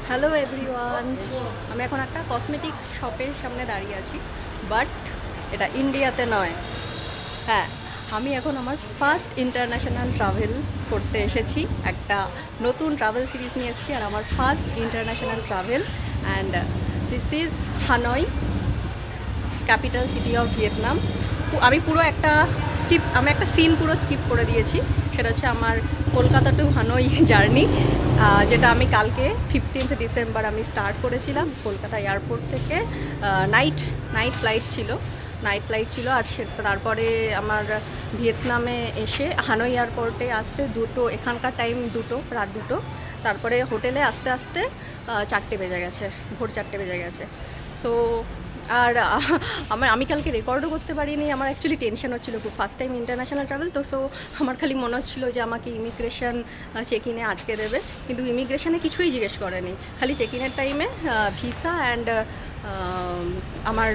Hello everyone, আমি এখন একটা কসমেটিক্স শপের সামনে দাঁড়িয়ে আছি, বাট এটা ইন্ডিয়াতে নয়। হ্যাঁ, আমি এখন আমার ফার্স্ট ইন্টারন্যাশনাল ট্রাভেল করতে এসেছি। একটা নতুন ট্রাভেল সিরিজ নিয়ে এসেছি, আর আমার first international travel. And this is Hanoi, capital city of Vietnam. আমি একটা সিন পুরো স্কিপ করে দিয়েছি। সেটা হচ্ছে আমার কলকাতা টু হানয় জার্নি, যেটা আমি কালকে 15 ডিসেম্বর আমি স্টার্ট করেছিলাম কলকাতা এয়ারপোর্ট থেকে। নাইট ফ্লাইট ছিল আর তারপরে আমার ভিয়েতনামে এসে হানয় এয়ারপোর্টে আসতে এখানকার টাইম রাত 2। তারপরে হোটেলে আস্তে আস্তে 4টে বেজে গেছে, ভোর 4টে বেজে গেছে। সো আর আমি কালকে রেকর্ডও করতে পারিনি। আমার অ্যাকচুয়ালি টেনশন হচ্ছিলো খুব, ফার্স্ট টাইম ইন্টারন্যাশনাল ট্রাভেল তো। সো আমার খালি মনে হচ্ছিলো যে আমাকে ইমিগ্রেশন চেক ইনে আটকে দেবে, কিন্তু ইমিগ্রেশনে কিছুই জিজ্ঞেস করেনি। খালি চেক ইনের টাইমে ভিসা অ্যান্ড আমার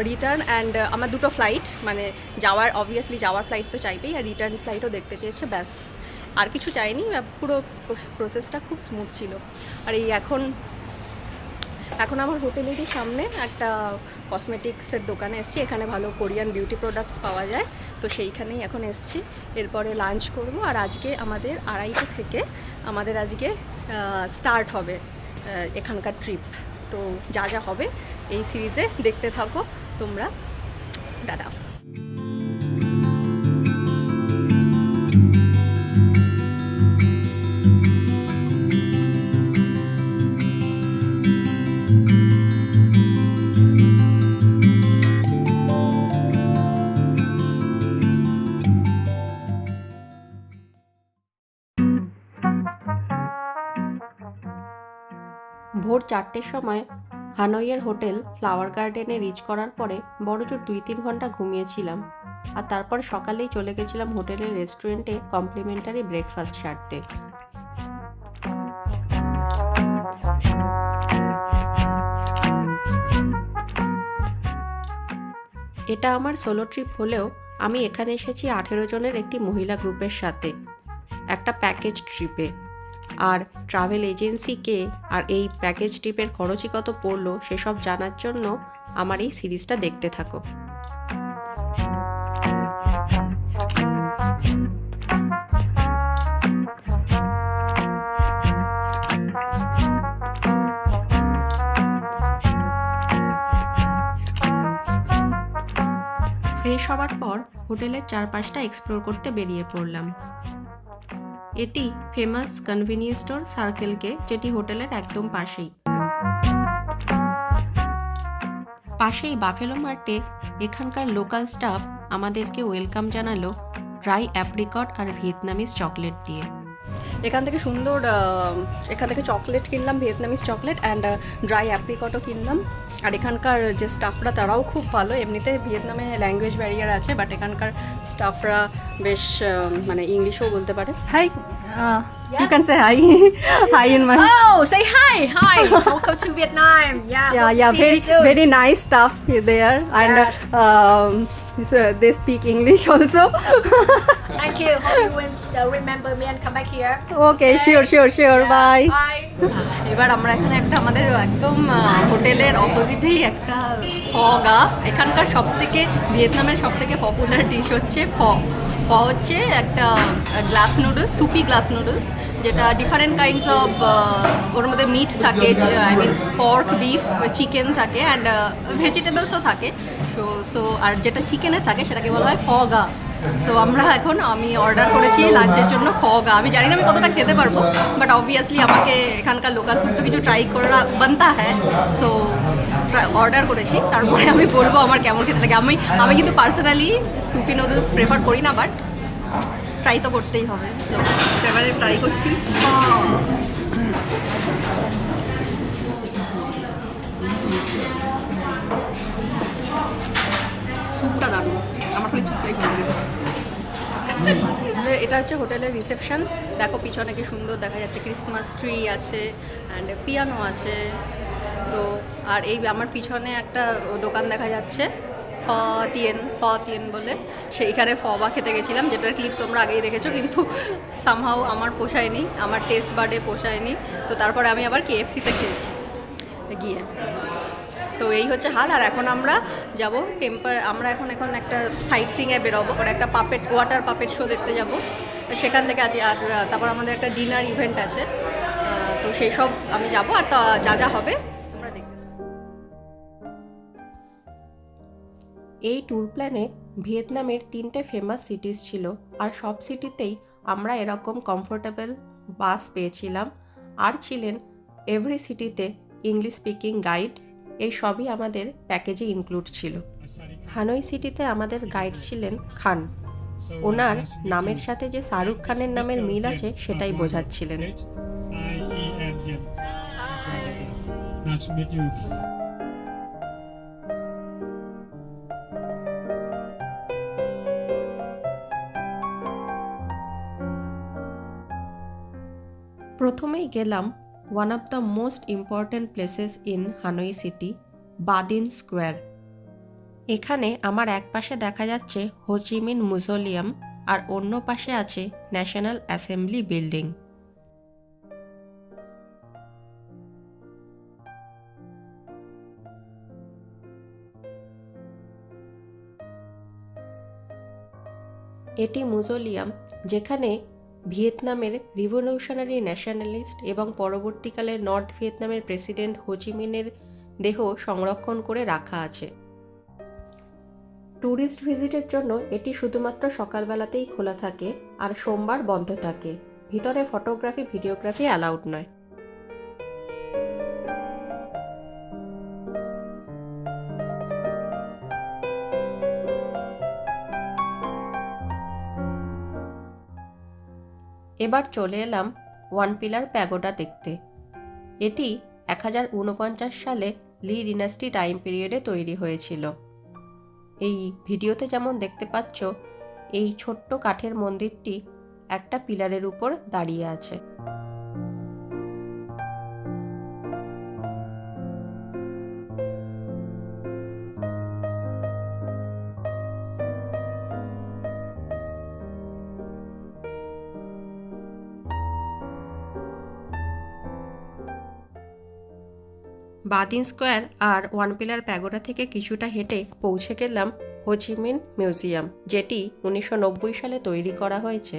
রিটার্ন অ্যান্ড আমার 2টো ফ্লাইট, মানে অবভিয়াসলি যাওয়ার ফ্লাইট তো চাইবেই, আর রিটার্ন ফ্লাইটও দেখতে চেয়েছে, ব্যাস। আর কিছু চাইনি। পুরো প্রসেসটা খুব স্মুথ ছিল। আর এই এখন আমার হোটেলেরই সামনে একটা কসমেটিক্সের দোকানে এসেছি। এখানে ভালো কোরিয়ান বিউটি প্রোডাক্টস পাওয়া যায়, তো সেইখানেই এখন এসেছি। এরপরে লাঞ্চ করব, আর আজকে আমাদের 2:30 থেকে আমাদের আজকে স্টার্ট হবে এখানকার ট্রিপ। তো যা যা হবে এই সিরিজে দেখতে থাকো তোমরা। টাটা। ভোর 4টের সময় হানয়ের হোটেল ফ্লাওয়ার গার্ডেনে রিচ করার পরে বড়জোর 2-3 ঘন্টা ঘুমিয়েছিলাম, আর তারপর সকালেই চলে গেছিলাম হোটেলের রেস্টুরেন্টে কমপ্লিমেন্টারি ব্রেকফাস্ট সারতে। এটা আমার সোলো ট্রিপ হলেও আমি এখানে এসেছি 18 জনের একটি মহিলা গ্রুপের সাথে, একটা প্যাকেজ ট্রিপে। আর ট্রাভেল এজেন্সি কে, আর এই প্যাকেজ ট্রিপের খরচই কত পড়লো সেসব জানার জন্য আমার এই সিরিজটা দেখতে থাকো। ফ্রেশ হওয়ার পর হোটেলের চারপাশটা এক্সপ্লোর করতে বেরিয়ে পড়লাম। এটি ফেমাস কনভিনিয়েন্স স্টোর সার্কেলকে, যেটি হোটেলের একদম পাশেই বাফেলো মার্টে এখানকার লোকাল স্টাফ আমাদেরকে ওয়েলকাম জানালো ড্রাই অ্যাপ্রিকট আর ভিয়েতনামিজ চকলেট দিয়ে। এখান থেকে চকলেট কিনলাম, ভিয়েতনামিজ চকলেট অ্যান্ড ড্রাই অ্যাপ্রিকটও কিনলাম। আর এখানকার যে স্টাফরা তারাও খুব ভালো। এমনিতে ভিয়েতনামে ল্যাঙ্গুয়েজ ব্যারিয়ার আছে, বাট এখানকার স্টাফরা বেশ মানে ইংলিশও বলতে পারে। Hi, you can say hi. Hi in my. Oh, say hi. Welcome to Vietnam. Yeah. Very nice stuff there, and Yes. so they speak English also. Thank you. Hope you will remember me and come back here. Okay, sure. Yeah. Bye. Bye. এবার আমরা এখানে আমাদের একদম হোটেলের অপোজিটেই একটা ফগা। এখানকার ভিয়েতনামের সবথেকে পপুলার ডিশ হচ্ছে হচ্ছে একটা glass noodles, soupy glass noodles, যেটা ডিফারেন্ট কাইন্ডস অফ, ওর মধ্যে মিট থাকে, পর্ক, বিফ, চিকেন থাকে, অ্যান্ড ভেজিটেবলসও থাকে। সো আর যেটা চিকেনের থাকে সেটাকে বলা হয় ফগা। সো আমি অর্ডার করেছি লাঞ্চের জন্য ফগা। আমি জানি না আমি কতটা খেতে পারবো, বাট অবভিয়াসলি আমাকে এখানকার লোকাল ফুড তো কিছু ট্রাই করা বানতা হ্যাঁ। সো অর্ডার করেছি, তারপরে আমি বলবো আমার কেমন খেতে লাগে। আমি কিন্তু পার্সোনালি সুপি নুডলস প্রেফার করি না, বাট ট্রাই তো করতেই হবে। এবারে ট্রাই করছি। স্যুপটা দারুণ, আমার খালি স্যুপটাই ভালো লেগেছে। এটা হচ্ছে হোটেলের রিসেপশন। দেখো পিছনে কি সুন্দর দেখা যাচ্ছে, ক্রিসমাস ট্রি আছে অ্যান্ড পিয়ানো আছে। তো আর এই আমার পিছনে একটা দোকান দেখা যাচ্ছে, ফ তিয়েন বলে সেইখানে ফবা খেতে গেছিলাম, যেটার ক্লিপ তোমরা আগেই দেখেছো, কিন্তু সামহাও আমার পোষায়নি, আমার টেস্ট বাডে পোষায়নি। তো তারপরে আমি আবার KFC-তে খেয়েছি গিয়ে। তো এই হচ্ছে হাল। আর এখন আমরা যাব আমরা এখন একটা সাইট সিংয়ে বেরোবো, ওর একটা ওয়াটার পাপেট শো দেখতে যাব সেখান থেকে। আর তারপর আমাদের একটা ডিনার ইভেন্ট আছে, তো সেই সব আমি যাব। আর যা যা হবে তোমরা দেখতে। এই ট্যুর প্ল্যানে ভিয়েতনামের 3টে ফেমাস সিটিস ছিল, আর সব সিটিতেই আমরা এরকম কমফোর্টেবল বাস পেয়েছিলাম। আর ছিলেন এভরি সিটিতে ইংলিশ স্পিকিং গাইড। এই সবই আমাদের প্যাকেজে ইনক্লুড ছিল। হানয় সিটিতে আমাদের গাইড ছিলেন খান। ওনার নামের সাথে যে শাহরুখ খানের নামের মিল আছে সেটাই বোঝাচ্ছিলেন। প্রথমেই গেলাম one of the most important places in Hanoi city, Ba Dinh Square. এখানে আমার এক পাশে দেখা যাচ্ছে হোচিমিন মিউজিয়াম, আর অন্য পাশে আছে ন্যাশনাল অ্যাসেম্বলি বিল্ডিং। এটি মিউজিয়াম যেখানে ভিয়েতনামের রিভলিউশনারি ন্যাশনালিস্ট এবং পরবর্তীকালে নর্থ ভিয়েতনামের প্রেসিডেন্ট হোচিমিনের দেহ সংরক্ষণ করে রাখা আছে। ট্যুরিস্ট ভিজিটের জন্য এটি শুধুমাত্র সকালবেলাতেই খোলা থাকে, আর সোমবার বন্ধ থাকে। ভিতরে ফটোগ্রাফি ভিডিওগ্রাফি অ্যালাউড নয়। এবার চলে এলাম ওয়ান পিলার প্যাগোডা দেখতে। এটি 1049 সালে লি ডিনাস্টি টাইম পিরিয়ডে তৈরি হয়েছিল। এই ভিডিওতে যেমন দেখতে পাচ্ছ, এই ছোট্ট কাঠের মন্দিরটি একটা পিলারের উপর দাঁড়িয়ে আছে। বাদিন স্কোয়ার আর ওয়ান পিলার প্যাগোডা থেকে কিছুটা হেঁটে পৌঁছে গেলাম হোচিমিন মিউজিয়াম, যেটি 1990 সালে তৈরি করা হয়েছে।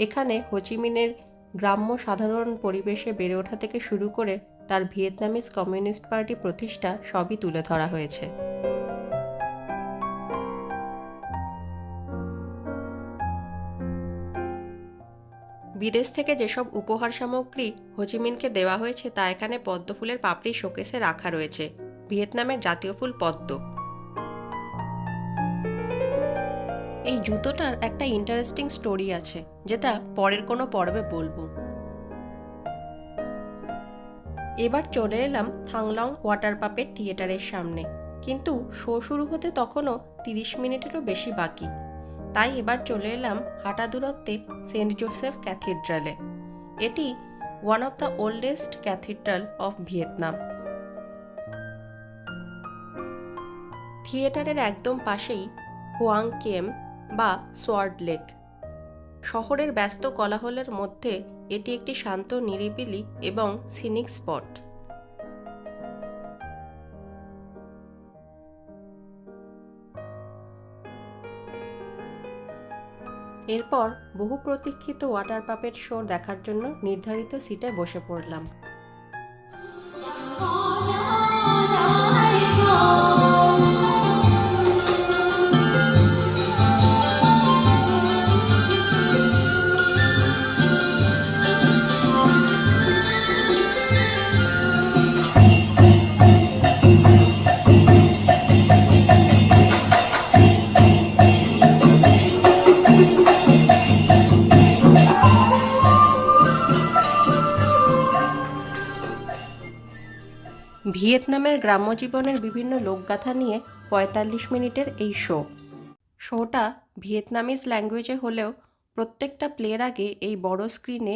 এখানে হোচিমিনের গ্রাম্য সাধারণ পরিবেশে বেড়ে ওঠা থেকে শুরু করে তার ভিয়েতনামিজ কমিউনিস্ট পার্টি প্রতিষ্ঠা সবই তুলে ধরা হয়েছে। বিদেশ থেকে যেসব উপহার সামগ্রী হোচিমিনকে দেওয়া হয়েছে তা এখানে পদ্ম ফুলের পাপড়ি শোকেসে রাখা রয়েছে। ভিয়েতনামের জাতীয় ফুল পদ্ম। এই জুতোটার একটা ইন্টারেস্টিং স্টোরি আছে, যেটা পরের কোনো পর্বে বলবো। এবার চলে এলাম থাংলং ওয়াটার পাপেট থিয়েটারের সামনে, কিন্তু শো শুরু হতে তখনও 30 মিনিটেরও বেশি বাকি। তাই এবার চলে এলাম হাঁটা দূরত্বে সেন্ট জোসেফ ক্যাথিড্রালে। এটি one of the oldest cathedral of Vietnam. থিয়েটারের একদম পাশেই হোয়াং কেম বা সোয়ার্ড লেক। শহরের ব্যস্ত কোলাহলের মধ্যে এটি একটি শান্ত, নিরিবিলি এবং সিনিক স্পট। এরপর বহু প্রতীক্ষিত ওয়াটার পাপেট শো দেখার জন্য নির্ধারিত সিটে বসে পড়লাম। ভিয়েতনামের গ্রাম্য জীবনের বিভিন্ন লোকগাথা নিয়ে 45 মিনিটের এই শোটা ভিয়েতনামিজ ল্যাঙ্গুয়েজে হলেও প্রত্যেকটা প্লের আগে এই বড় স্ক্রিনে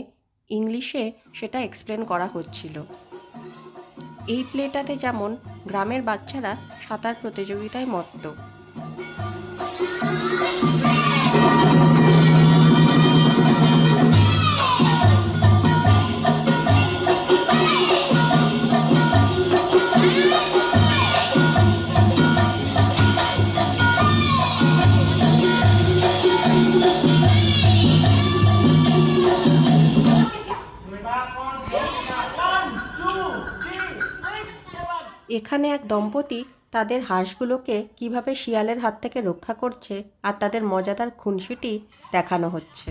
ইংলিশে সেটা এক্সপ্লেন করা হচ্ছিল। এই প্লেটাতে যেমন গ্রামের বাচ্চারা সাঁতার প্রতিযোগিতায় মত্ত, এখানে এক দম্পতি তাদের হাঁসগুলোকে কিভাবে শিয়ালের হাত থেকে রক্ষা করছে আর তাদের মজাদার খুনসুটি দেখানো হচ্ছে।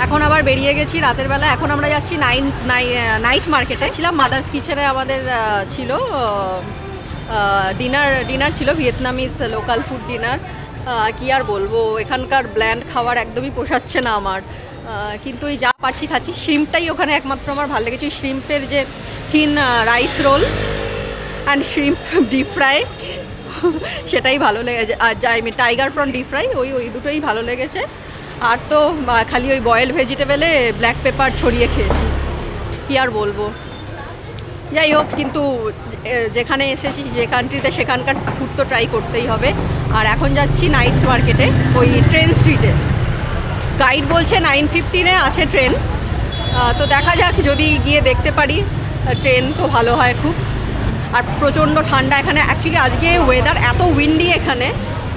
এখন আবার বেরিয়ে গেছি রাতের বেলা। এখন আমরা যাচ্ছি নাইট মার্কেটে। ছিলাম মাদার্স কিচেনে, আমাদের ছিল ডিনার ছিল, ভিয়েতনামিজ লোকাল ফুড ডিনার। কি আর বলবো, এখানকার ব্ল্যান্ড খাবার একদমই পোষাচ্ছে না আমার, কিন্তু ওই যা পাচ্ছি খাচ্ছি। শ্রিম্পটাই ওখানে একমাত্র আমার ভালো লেগেছে। শ্রিম্পের যে thin rice roll and shrimp deep fry, সেটাই ভালো লেগেছে। আর টাইগার প্রন ডিপ ফ্রাই, ওই দুটোই ভালো লেগেছে। আর তো খালি ওই বয়েল ভেজিটেবলে ব্ল্যাক পেপার ছড়িয়ে খেয়েছি, কি আর বলবো। যাই হোক, কিন্তু যেখানে এসেছি, যে কান্ট্রিতে, সেখানকার ফুড তো ট্রাই করতেই হবে। আর এখন যাচ্ছি নাইট মার্কেটে, ওই ট্রেন স্ট্রিটে। গাইড বলছে 9:15 আছে ট্রেন, তো দেখা যাক, যদি গিয়ে দেখতে পারি। ট্রেন তো ভালো হয় খুব। আর প্রচণ্ড ঠান্ডা এখানে। অ্যাকচুয়ালি আজকে ওয়েদার এত উইন্ডি এখানে,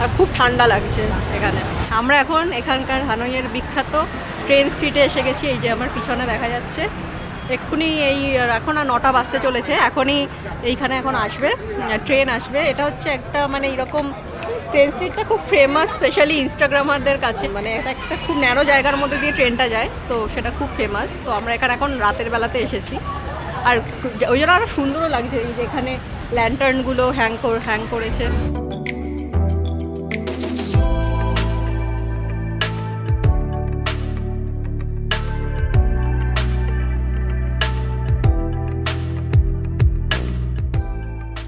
আর খুব ঠান্ডা লাগছে এখানে। আমরা এখন এখানকার হানয়ের বিখ্যাত ট্রেন স্ট্রিটে এসে গেছি। এই যে আমার পিছনে দেখা যাচ্ছে, এক্ষুনি এখন আর 9টা বাজতে চলেছে, এখনই এইখানে এখন আসবে ট্রেন আসবে। এটা হচ্ছে একটা মানে এইরকম ট্রেন স্ট্রিটটা খুব ফেমাস, স্পেশালি ইনস্টাগ্রামারদের কাছে। মানে এটা একটা খুব ন্যারো জায়গার মধ্যে দিয়ে ট্রেনটা যায়, তো সেটা খুব ফেমাস। তো আমরা এখানে এখন রাতের বেলাতে এসেছি, আর ওই জন্য আরও সুন্দরও লাগছে। এই যে এখানে ল্যান্টার্নগুলো হ্যাং করেছে।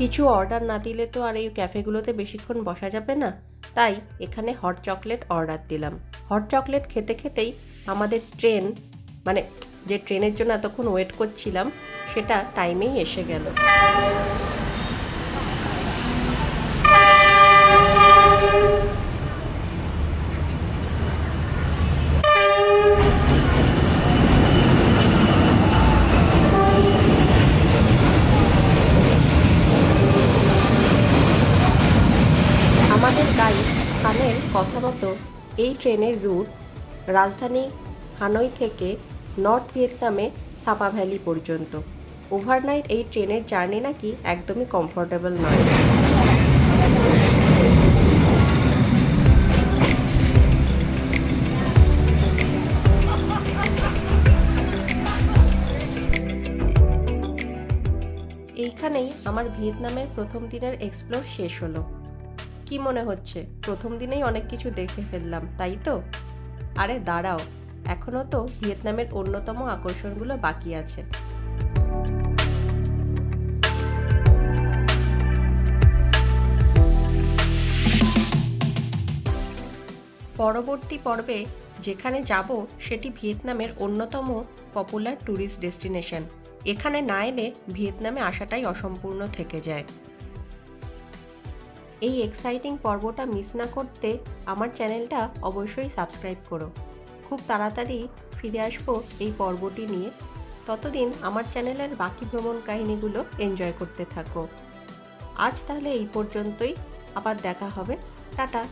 কিছু অর্ডার না দিলে তো আর এই ক্যাফেগুলোতে বেশিক্ষণ বসা যাবে না, তাই এখানে হট চকলেট অর্ডার দিলাম। হট চকলেট খেতে খেতেই আমাদের ট্রেন, মানে যে ট্রেনের জন্য এতক্ষণ ওয়েট করছিলাম, সেটা টাইমেই এসে গেল। আমাদের গাইড খানের কথা মতো এই ট্রেনের রুট রাজধানী হানয় থেকে নর্থ ভিয়েতনামে সাপা ভ্যালি পর্যন্ত। ওভারনাইট এই ট্রেনের জার্নি নাকি একদমই কমফোর্টেবল নয়। এইখানেই আমার ভিয়েতনামের প্রথম দিনের এক্সপ্লোর শেষ হলো। কি মনে হচ্ছে প্রথম দিনেই অনেক কিছু দেখে ফেললাম, তাই তো? আরে দাঁড়াও, এখনও তো ভিয়েতনামের অন্যতম আকর্ষণগুলো বাকি আছে। পরবর্তী পর্বে যেখানে যাব সেটি ভিয়েতনামের অন্যতম পপুলার ট্যুরিস্ট ডেস্টিনেশন। এখানে না এলে ভিয়েতনামে আসাটাই অসম্পূর্ণ থেকে যায়। এই এক্সাইটিং পর্বটা মিস না করতে আমার চ্যানেলটা অবশ্যই সাবস্ক্রাইব করো। খুব তাড়াতাড়ি ফিরে আসবো এই পর্বটি নিয়ে। ততদিন আমার চ্যানেলের বাকি ভ্রমণ কাহিনীগুলো এনজয় করতে থাকো। আজ তাহলে এই পর্যন্তই, আবার দেখা হবে। টাটা।